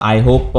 I hope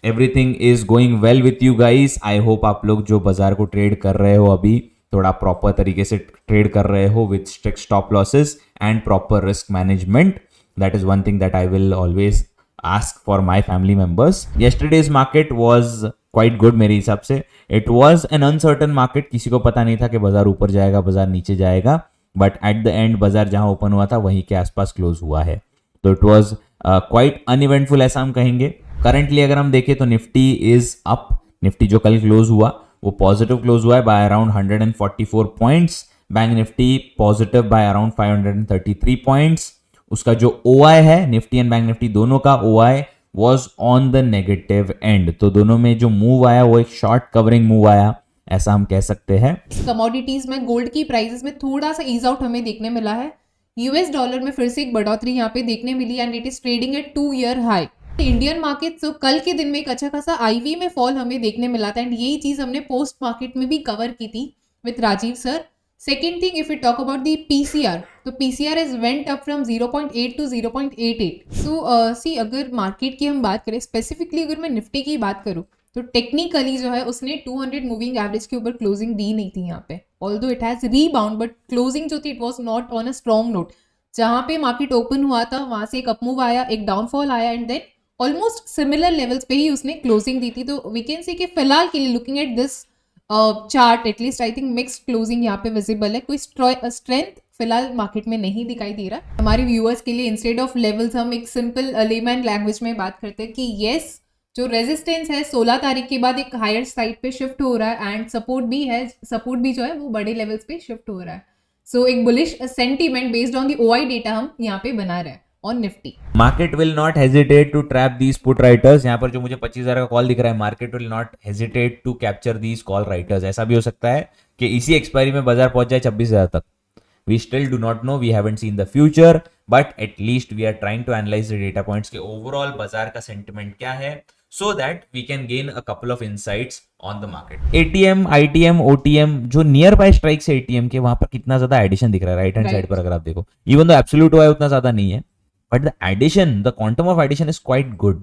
everything is going well with you guys. I hope आप लोग जो बाजार को ट्रेड कर रहे हो अभी थोड़ा प्रॉपर तरीके से ट्रेड कर रहे हो with strict stop losses and proper risk management. That is one thing that I will always ask for my family members. Yesterday's market was quite good मेरे हिसाब से. It was an uncertain market. किसी को पता नहीं था कि बाजार ऊपर जाएगा बाजार नीचे जाएगा, बट एट द एंड बाजार जहां ओपन हुआ था वहीं के आसपास क्लोज हुआ है. तो इट वॉज क्वाइट अनइवेंटफुल ऐसा हम कहेंगे. करंटली अगर हम देखें तो निफ्टी इज अप. निफ्टी जो कल क्लोज हुआ वो पॉजिटिव क्लोज हुआ है by around 144 points. Bank Nifty positive by around 533 points. उसका जो ओआई है निफ्टी एंड बैंक निफ्टी दोनों का OI was on the negative and. तो दोनों में जो मूव आया वो एक शॉर्ट कवरिंग मूव आया ऐसा हम कह सकते हैं. कमोडिटीज में गोल्ड की प्राइसेस में थोड़ा सा ईज आउट हमें देखने मिला है. यूएस डॉलर में फिर से एक बढ़ोतरी यहाँ पे देखने मिली and it is trading at 2-year high. Indian market तो कल के दिन में एक अच्छा खासा आईवी में फॉल हमें देखने मिला था एंड यही चीज हमने पोस्ट मार्केट में भी कवर की थी with Rajiv sir. Second thing if you talk about the PCR, तो PCR is went up from 0.8 to 0.88. So see अगर मार्केट की हम बात करें स्पेसिफिकली, अगर मैं निफ्टी की बात करूँ तो टेक्निकली जो है उसने 200 मूविंग एवरेज के ऊपर क्लोजिंग दी नहीं थी यहाँ पे. Although it has rebound but closing जो थी it was not on a strong note. जहाँ पे मार्केट ओपन हुआ था वहां से एक अपमूव आया, एक डाउनफॉल आया and then almost similar levels पे ही उसने क्लोजिंग दी थी. तो वी कैन सी कि फिलहाल के लिए looking at this chart at least I think mixed closing यहाँ पे विजिबल है. कोई स्ट्रेंथ फिलहाल मार्केट में नहीं दिखाई दे रहा. हमारे व्यूअर्स के लिए इंस्टेड ऑफ लेवल्स हम एक सिंपल लेमैन लैंग्वेज में बात करते हैं कि येस जो रेजिस्टेंस है 16 तारीख के बाद एक हायर साइड पे शिफ्ट हो रहा है एंड सपोर्ट भी है. सपोर्ट भी जो है वो बड़े लेवल्स पे शिफ्ट हो रहा है. सो एक bullish sentiment based on the OI data हम यहाँ पे बना रहे हैं on Nifty. Market will not hesitate to trap these put writers. यहाँ पर जो मुझे 25,000 का कॉल दिख रहा है, market will not hesitate to capture these call writers. ऐसा भी हो सकता है कि इसी एक्सपायरी में बाजार पहुंच जाए 26,000 तक. We still do not know, we haven't seen the future, but at least we are trying to analyse the data points के ओवरऑल बाजार का सेंटिमेंट क्या है, so that we can gain a couple of insights on the market. ATM, ITM, OTM जो near by strikes है ATM के, वहां पर कितना ज्यादा एडिशन दिख रहा है राइट हैंड साइड पर. अगर आप देखो इवन दो एब्सोल्यूट हुआ है उतना ज्यादा नहीं है, but the addition, the quantum of addition is quite good.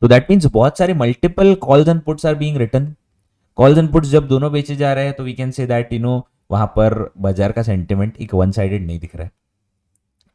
तो दैट मीन्स बहुत सारे multiple calls and puts are being written. Calls and puts जब दोनों बेचे जा रहे हैं तो वी कैन से दैट वहां पर बाजार का सेंटिमेंट एक वन साइडेड नहीं दिख रहा है,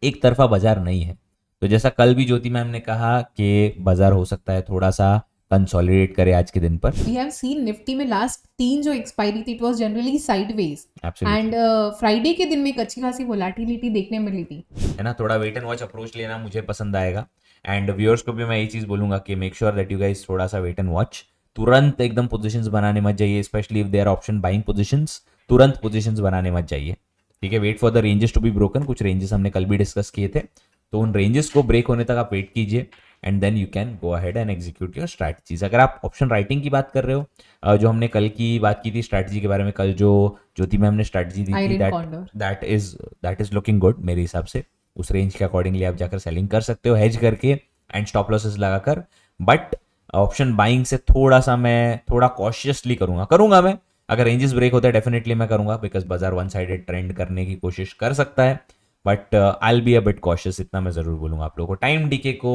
एक तरफा बाजार नहीं है. तो जैसा कल भी ज्योति मैम ने कहा कि बाजार हो सकता है थोड़ा सा कंसोलिडेट करे आज के दिन पर. वी हैव सीन निफ्टी में लास्ट 3 जो एक्सपायरी थी it was generally sideways and Friday के दिन में एक अच्छी खासी वोलेटिलिटी देखने मिली थी, है ना. थोड़ा वेट एंड वॉच अप्रोच लेना मुझे पसंद आएगा. एंड व्यूअर्स को भी मैं ये चीज बोलूंगा कि make sure that you guys थोड़ा सा वेट एंड वॉच. तुरंत एकदम पोजीशंस बनाने मत जाइए, specially if they are option buying positions. तुरंत पोजीशंस बनाने मत जाइए, ठीक है. Wait for the ranges to be broken. कुछ रेंजेस हमने कल भी डिस्कस किए थे, तो उन रेंजेस को ब्रेक होने तक आप वेट कीजिए and then you can go ahead and execute your strategies. अगर आप ऑप्शन राइटिंग की बात कर रहे हो, जो हमने कल की बात की थी स्ट्रैटेजी के बारे में, कल जो ज्योति मैम ने स्ट्रैटेजी दी थी दैट इज लुकिंग गुड मेरे हिसाब से. उस रेंज के अकॉर्डिंगली आप जाकर सेलिंग कर सकते हो हेज करके एंड स्टॉप लॉसेस लगाकर. बट ऑप्शन बाइंग से थोड़ा सा मैं थोड़ा कॉशियसली करूंगा मैं. अगर रेंजेस ब्रेक होता है डेफिनेटली मैं करूंगा, बिकॉज बाजार वन साइडेड ट्रेंड करने की कोशिश कर सकता है. But I will be a bit cautious, इतना मैं जरूर बोलूंगा आप लोगों को. टाइम डीके को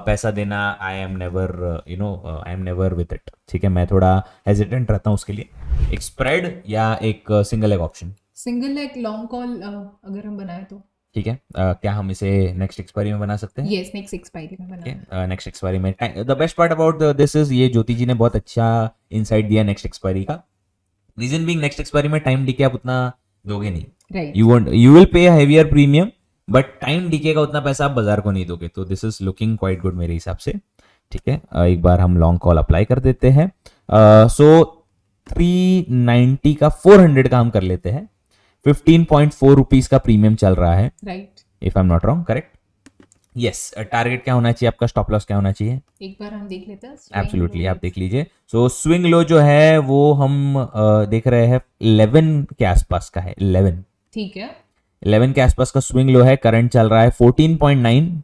पैसा देना I am never with it, ठीक है. मैं थोड़ा हेजिटेंट रहता हूँ उसके लिए. एक स्प्रेड या एक single leg option, single leg long call अगर हम बनाए तो ठीक है. क्या हम इसे नेक्स्ट एक्सपायरी में बना सकते हैं? यस, नेक्स्ट एक्सपायरी में बनाए. नेक्स्ट एक्सपायरी में the best part about this is, ये ज्योति जी ने बहुत अच्छा इनसाइट दिया नेक्स्ट एक्सपायरी का. रीजन बीइंग नेक्स्ट एक्सपायरी में टाइम डीके आप उतना दोगे नहीं. Right. You will pay heavier premium, but time DK का उतना पैसा आप बाजार को नहीं दोगे. तो this is looking quite good मेरे हिसाब से, ठीक है. एक बार हम लॉन्ग कॉल अप्लाई कर देते हैं. सो 390 का 400 का हम कर लेते हैं. 15.4 रुपीज का प्रीमियम चल रहा है, right. If I am not wrong, correct. Yes. Target क्या होना चाहिए आपका, स्टॉप लॉस क्या होना चाहिए? एक बार हम देख लेते हैं. एब्सोल्युटली, आप देख लीजिए. सो स्विंग लो जो है वो हम देख रहे हैं 11 के आसपास का है. 11, ठीक है. 11 के आसपास का स्विंग लो है. करंट चल रहा है 14.9.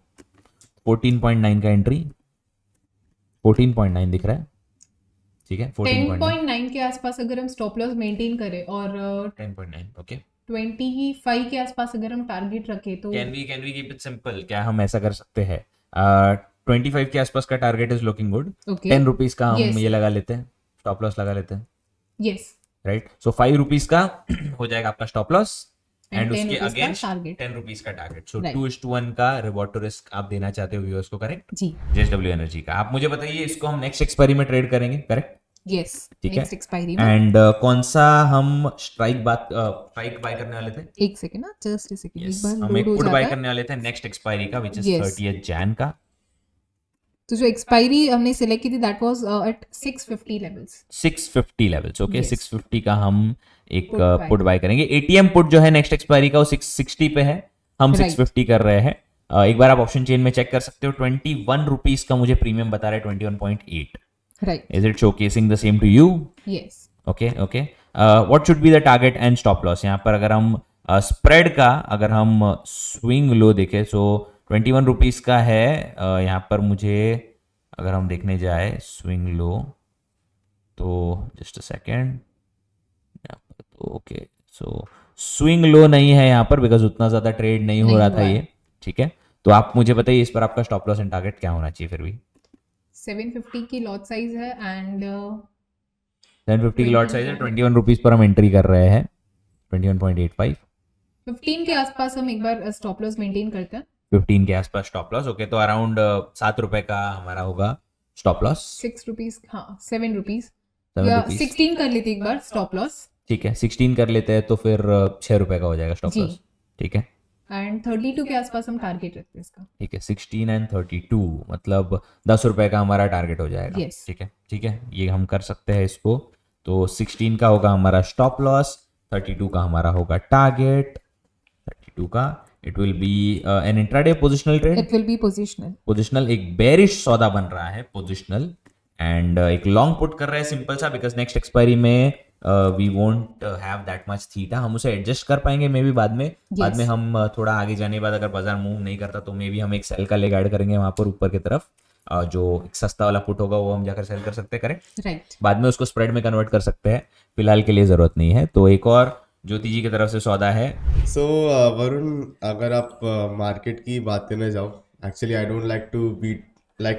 14.9 का एंट्री, 14.9 दिख रहा है, ठीक है. 10.9 के आसपास अगर हम स्टॉप लॉस मेंटेन करें और 10.9, ओके. 25 के आसपास अगर हम टारगेट रखें तो can we keep it simple? क्या हम ऐसा कर सकते हैं 25 के आसपास का target is looking good. Okay 10 rupees का हम Yes. ये लगा लेते हैं, स्टॉप लॉस लगा लेते हैं, यस राइट. सो 5 रुपीज का हो जाएगा आपका स्टॉप लॉस And एंड 10 उसके rupees का अगेंस्ट target. 10 रुपीज का टारगेट. सो Right. 2:1 का रिवॉर्ड टू रिस्क आप देना चाहते हो व्यूअर्स को, करेक्ट. जी JSW एनर्जी का आप मुझे बताइए, इसको हम नेक्स्ट एक्सपायरी में ट्रेड करेंगे, करेक्ट. यस ठीक है. नेक्स्ट एक्सपायरी में एंड कौन सा हम स्ट्राइक बाय करने वाले थे. एक सेकंड ना जस्ट एक सेकंड एक Yes, बार हम लोड एक हो पुट जाता बाय है करने वाले थे नेक्स्ट एक्सपायरी का, which is Yes. 30th Jan का. तो जो एक्सपायरी हमने सिलेक्ट की थी that was at 650 levels 650 levels. Okay Yes. 650 का हम एक Put buy. पुट बाय करेंगे. ATM पुट जो है नेक्स्ट एक्सपायरी का वो 660 पे है, हम Right. 650 कर रहे हैं. एक बार आप ऑप्शन चेन में चेक कर सकते हो. 21 रुपीज का मुझे प्रीमियम बता रहा है, 21.8. Right is it showcasing the same to you. Yes okay okay. What should be the target and stop loss. यहाँ पर अगर हम स्प्रेड का अगर हम स्विंग लो देखें, सो 21 रुपीज का है. यहाँ पर मुझे अगर हम देखने जाए स्विंग लो, तो just a second. Okay so swing low नहीं है यहाँ पर, बिकॉज उतना ज्यादा ट्रेड नहीं हो नहीं रहा हुआ था है. ये. ठीक है, तो आप मुझे बताइए इस पर आपका स्टॉप लॉस एंड टारगेट क्या होना चाहिए फिर भी. 750 की लॉट साइज है एंड 1050 की लॉट साइज है, 21 रुपीज पर हम एंट्री कर रहे हैं, 21.85. 15 के आसपास हम एक बार स्टॉप लॉस मेंटेन करते हैं 15 के आसपास स्टॉप लॉस. ओके, तो अराउंड 7 रुपए का हमारा होगा स्टॉप लॉस. 6 रुपीज हाँ 7 रुपीज 7 या रुपीज 16 कर लेते एक बार स्टॉप लॉस ठीक है. 16 कर लेते हैं तो फिर 6 रुपए का हो जाएगा स्टॉप जी. लॉस. ठीक है एंड 32 के आसपास हम टारगेट रखते हैं इसका ठीक है. 16 एंड 32 मतलब 10 रुपए का हमारा टारगेट हो जाएगा. Yes. ठीक है ठीक है, ये हम कर सकते हैं इसको. तो 16 का होगा हमारा स्टॉप लॉस, 32 का हमारा होगा टारगेट. 32 का it will be an intraday positional trade. It will be positional positional एक बेरिश सौदा बन रहा है पोजिशनल. एंड एक लॉन्ग पुट कर रहे हैं सिंपल सा, बिकॉज नेक्स्ट एक्सपायरी में we won't have that much theta. हम उसे एडजस्ट कर पाएंगे मे बी बाद में. बाद में हम थोड़ा आगे जाने के बाद अगर बाजार मूव नहीं करता तो मे बी हम एक सेल का लेग ऐड करेंगे वहां पर ऊपर की तरफ. जो एक सस्ता वाला पुट होगा वो हम जाकर सेल कर सकते हैं, करेक्ट. राइट बाद में उसको स्प्रेड में कन्वर्ट कर सकते हैं, फिलहाल के लिए जरूरत नहीं है. तो एक और ज्योति जी की तरफ से सौदा है. सो वरुण, अगर आप मार्केट की बात करने जाओ, actually I don't like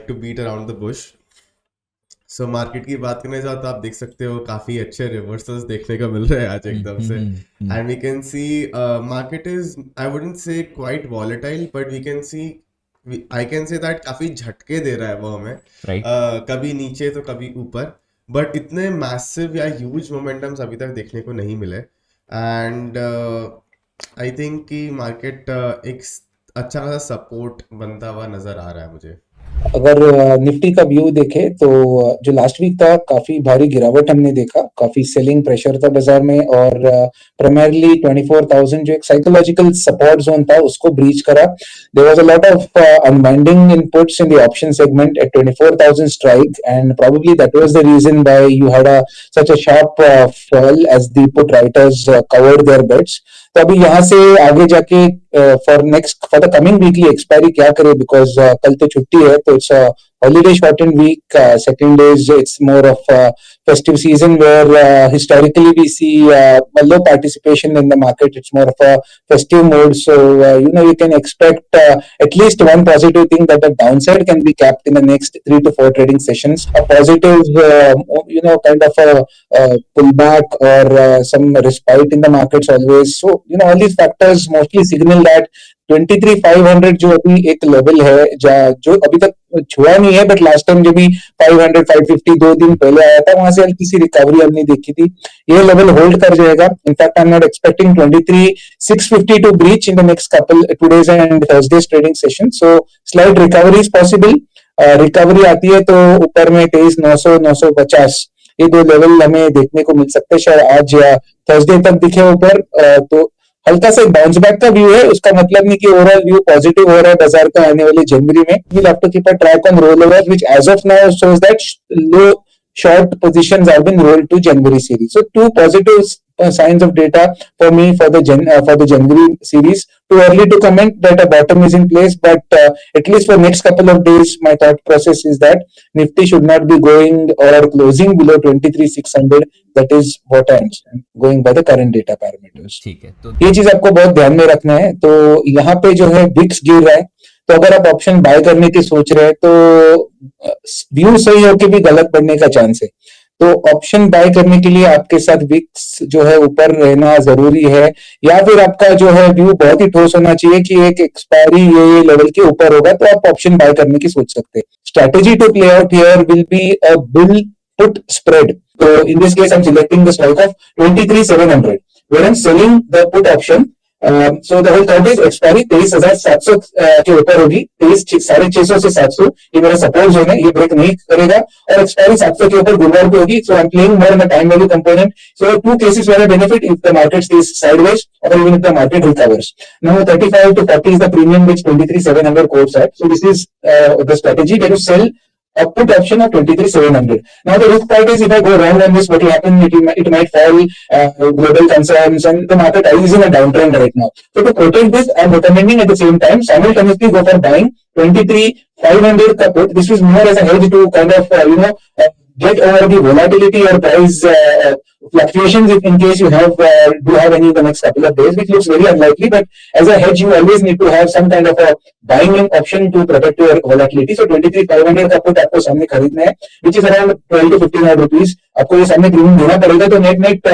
to beat around the bush. So market की बात करने जाओ तो आप देख सकते हो काफी अच्छे रिवर्सल्स देखने को मिल रहे हैं आज एकदम से. And we can see market is, I wouldn't say quite volatile, but we can see, I can say that काफी झटके दे रहा है वो हमें. राइट कभी नीचे तो कभी ऊपर, बट इतने मैसिव या ह्यूज मोमेंटम्स अभी तक देखने को नहीं मिले. एंड आई थिंक कि मार्केट एक अच्छा खासा सपोर्ट बनता हुआ नजर आ रहा है मुझे. अगर निफ्टी का व्यू देखे तो जो लास्ट वीक था काफी भारी गिरावट हमने देखा, काफी सेलिंग प्रेशर था बाजार में और प्राइमरली 24,000 जो एक साइकोलॉजिकल सपोर्ट जोन था उसको ब्रीच करा. There was a lot of unwinding in puts in the option segment at 24,000 strike and probably that was the reason why you had such a sharp fall as the put writers covered their bets. तो अभी यहाँ से आगे जाके for the coming weekly expiry क्या करे, because कल तो छुट्टी है तो it's holiday shortened week. Second is it's more of a festive season where historically we see low participation in the market. It's more of a festive mode, so you can expect at least one positive thing, that the downside can be capped in the next 3 to 4 trading sessions. A positive kind of a pullback or some respite in the markets always. So all these factors mostly signal that 23,500 जो अभी एक level है जो अभी तक छुआ नहीं है, बट लास्ट टाइम जो भी 500 550 2 दिन पहले आया था वहां से हल्की सी रिकवरी हमने देखी थी. ये लेवल होल्ड कर जाएगा. In fact I am not expecting 23,650 to breach in the next couple today's and Thursday's trading session. So slight recovery is possible. Recovery आती है तो ऊपर में 23,900 950 ये दो लेवल हमें देखने को मिल सकते हैं. शायद आज या थर्सडे तक दिखे ऊपर. तो हल्का सा बाउंस बैक का व्यू है, उसका मतलब नहीं कि ओवरऑल व्यू पॉजिटिव हो रहा है बाजार का आने वाले जनवरी में. We have to keep a track on roll over which as of now shows that low short positions have been rolled to January series. So two positive signs of data for me for the January series. Too early to comment that a bottom is in place, but at least for next couple of days, my thought process is that Nifty should not be going or closing below 23,600. That is what I understand, going by the current data parameters. ठीक है. तो ये चीज आपको बहुत ध्यान में रखना है. तो यहाँ पे जो है विक्स गिर रहा है, तो अगर आप ऑप्शन बाय करने की सोच रहे हैं तो व्यू सही होके भी गलत पड़ने का चांस है। तो ऑप्शन बाय करने के लिए आपके साथ विक्स जो है ऊपर रहना जरूरी है, या फिर आपका जो है व्यू बहुत ही ठोस होना चाहिए कि एक एक्सपायरी ये लेवल के ऊपर होगा, तो आप ऑप्शन बाय करने की सोच सकते हैं। Strategy to play out here will be a bull put spread. So in this case, I'm selecting the strike of 23,700. Where I'm selling the put option. So the whole thought is expiry 23,700 के ऊपर होगी, 23,650 से 700 ये मेरा support zone है, ये break नहीं करेगा, और एक्सपायरी 700 के ऊपर गुरुवार पे होगी. So I'm playing more in the time value component. So two cases where I benefit if the market stays sideways or even if the market recovers. Now 35 to 40 is the premium which 23,700 quotes at. So this is the strategy that you sell a put option of 23,700. Now the risk part is if I go wrong on this, what will happen? It might fall, global concerns, and the market is in a downtrend right now. So to protect this, I'm recommending at the same time simultaneously go for buying 23,500 ka put. This is more as a hedge to kind of get over the volatility or price fluctuations if in case you have do have any in the next couple of days, which looks very unlikely, but as a hedge you always need to have some kind of a buying in option to protect your volatility. So 23,500 का put आपको सामने खरीदना है, which is around 12 to 15 rupees. आपको ये सामने premium देना पड़ेगा, तो नेट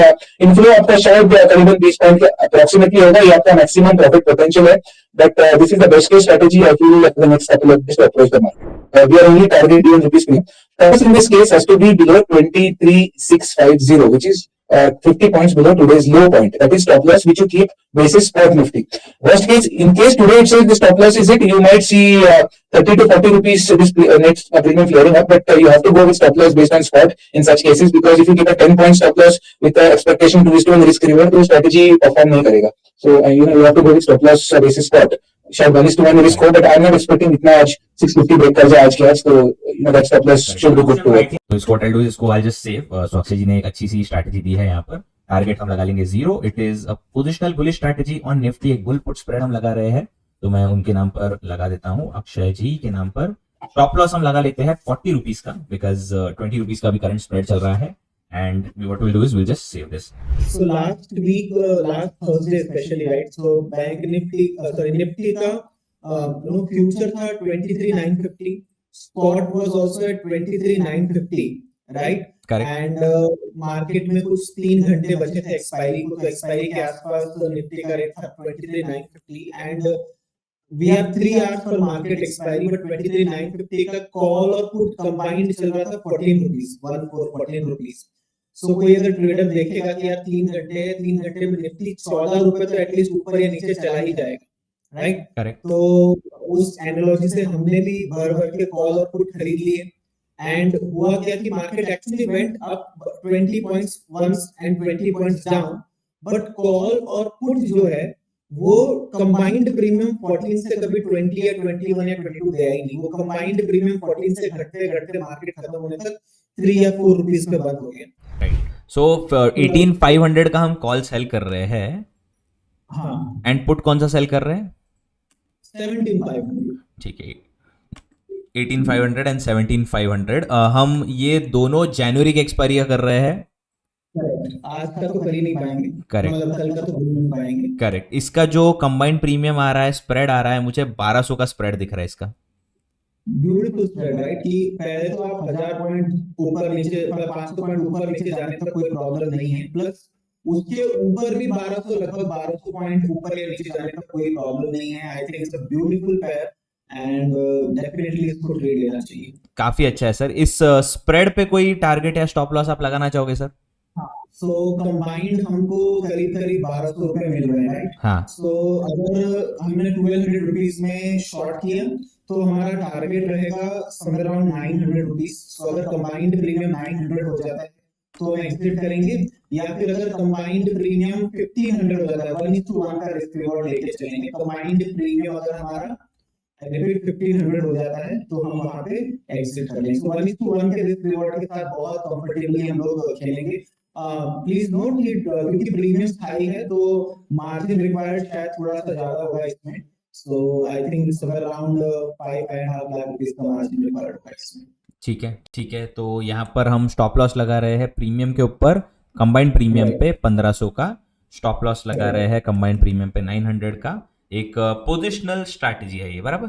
इनफ्लो आपका शायद करीबन 20 पॉइंट के अप्रोक्सीमेटली होगा, ये आपका मैक्सिमम प्रॉफिट पोटेंशियल है. But this is the best case strategy I feel for the next couple of days to approach the market. We are only targeting rupees premium. Price in this case has to be below 23,650, which is 50 points below today's low point. That is stop loss which you keep basis spot Nifty. Worst case, in case today itself the stop loss is it, you might see 30 to 40 rupees this next premium flaring up, but you have to go with stop loss based on spot in such cases, because if you get a 10-point stop loss with the expectation to risk and risk reward, तो strategy perform नहीं करेगा. So you have to go with stop loss basis spot. शायद 1:1 risk हो, but I'm not expecting इतना आज 650 break कर जाए आज के आज, तो that stop loss should be good to it. तो इसको I'll do is इसको I'll just save. So Akshay जी ने एक अच्छी सी स्ट्रैटेजी दी है यहाँ पर. टारगेट हम लगा लेंगे 0. It is a positional bullish strategy on Nifty. एक बुल पुट स्प्रेड हम लगा रहे हैं, तो मैं उनके नाम पर लगा देता हूँ, अक्षय जी के नाम पर. स्टॉप लॉस हम लगा लेते हैं 40 रुपीज का, बिकॉज 20 रुपीज का भी करंट स्प्रेड चल रहा है. And what we'll do is we'll just save this. So last week, last Thursday especially, right? So Nifty का future था 23,950. Spot was also at 23,950, right? Correct. And market में कुछ 3 घंटे बचे थे एक्सपायरी को, तो एक्सपायरी के आसपास तो निफ्टी का रेट था 23,950 and we have 3 hours for market expiry, but 23,950 का कॉल और पुट कंबाइंड चल रहा था 14 रुपीस. सो कोई अगर ट्रेडर देखेगा कि यार 3 घंटे में निफ्टी 14 रुपए तो एटलीस्ट ऊपर या नीचे चला ही जाएगा, राइट? करेक्ट. तो उस एनालॉजी से हमने भी भर के कॉल और पुट खरीद लिए, एंड हुआ क्या कि market actually went up 20 points once and 20 points down, but call और पुट जो है वो कंबाइंड प्रीमियम 14 से कभी 20 या 21 या 22 गया ही नहीं. वो कंबाइंड प्रीमियम 14 से घटते मार्केट खत्म होने तक 3 या 4 रुपीस पे बंद हो गया. सो 18,500 का हम कॉल सेल कर रहे हैं. हाँ. एंड पुट कौन सा सेल कर रहे हैं? 17,500. ठीक है, 18,500 एंड 17,500. हम ये दोनों जनवरी के एक्सपायरी का कर रहे हैं. आज का तो कर ही नहीं पाएंगे. करेक्ट. मतलब कल का तो कर नहीं पाएंगे. करेक्ट. इसका जो कंबाइंड प्रीमियम आ रहा है, स्प्रेड आ रहा है, मुझे 1200 का स्प्रेड दिख रहा है इसका. Beautiful spread, right? कि पहले तो आप 1000 पॉइंट ऊपर नीचे, मतलब 500 पॉइंट ऊपर नीचे जाने तक कोई प्रॉब्लम नहीं है, प्लस उसके ऊपर भी 1200 लगभग 1200 पॉइंट ऊपर या नीचे जाने तक कोई प्रॉब्लम नहीं है. I think it's a beautiful pair and definitely इसको ट्रेड लेना चाहिए. काफी अच्छा है सर. इस स्प्रेड पे कोई टारगेट या स्टॉप लॉस आप लगाना चाहोगे सर? सो कंबाइंड हमको करीब 1200 रुपए मिल रहे हैं, राइट? हाँ. सो अगर हमने 1200 रुपीस में शॉर्ट किया तो हमारा टारगेट रहेगा समवेयर अराउंड 900 रुपीस. सो अगर कंबाइंड प्रीमियम 900 हो जाता है तो हम एग्जिट करेंगे, या फिर अगर कंबाइंड प्रीमियम 1500 हो जाता है 1:1 का रिस्क रिवॉर्ड लेके चलेंगे. कंबाइंड प्रीमियम अगर हमारा 1500 हो जाता है तो हम वहां पे एग्जिट कर लेंगे. 1:1 के रिस्क रिवॉर्ड के साथ बहुत कंफर्टेबली हम लोग खेलेंगे. प्लीज नोट कि क्योंकि प्रीमियम हाई है तो मार्जिन रिक्वायर्ड शायद थोड़ा सा ज्यादा होगा इसमें. So I think somewhere around 5.5 lakh rupees का मार्जिन रिक्वायर्ड होगा इसमें. ठीक है. तो यहाँ पर हम स्टॉप लॉस लगा रहे हैं प्रीमियम के ऊपर, कंबाइंड प्रीमियम पे 1500 का. स्टॉप लॉस लगा रहे हैं कंबाइंड प्रीमियम पे 900 का. एक पोजिशनल स्ट्रैटेजी है ये, बराबर?